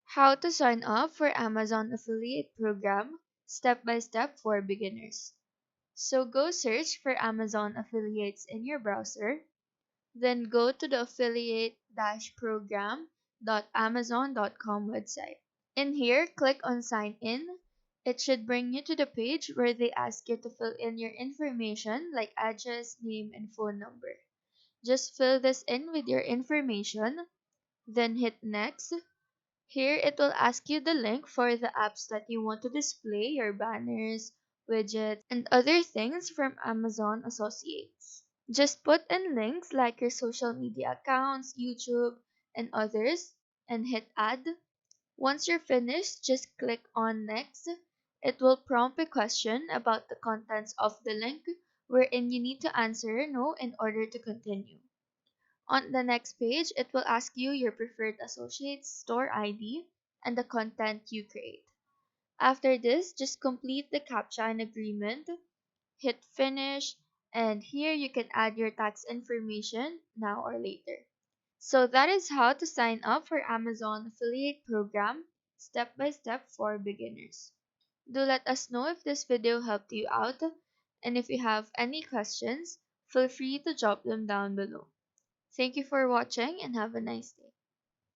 How to sign up for Amazon affiliate program step by step for beginners. So go search for Amazon affiliates in your browser, then go to the affiliate-program.amazon.com website. In here, click on sign in. It should bring you to the page where they ask you to fill in your information like address, name, and phone number. Just fill this in with your information, then hit next. Here it will ask you the link for the apps that you want to display your banners, widgets, and other things from Amazon Associates. Just put in links like your social media accounts, YouTube, and others, and hit add. Once you're finished, just click on next. It will prompt a question about the contents of the link, wherein you need to answer no in order to continue. On the next page, it will ask you your preferred associate's store ID and the content you create. After this, just complete the CAPTCHA and agreement, hit finish, and here you can add your tax information now or later. So that is how to sign up for Amazon affiliate program step by step for beginners. Do let us know if this video helped you out, and if you have any questions, feel free to drop them down below. Thank you for watching and have a nice day.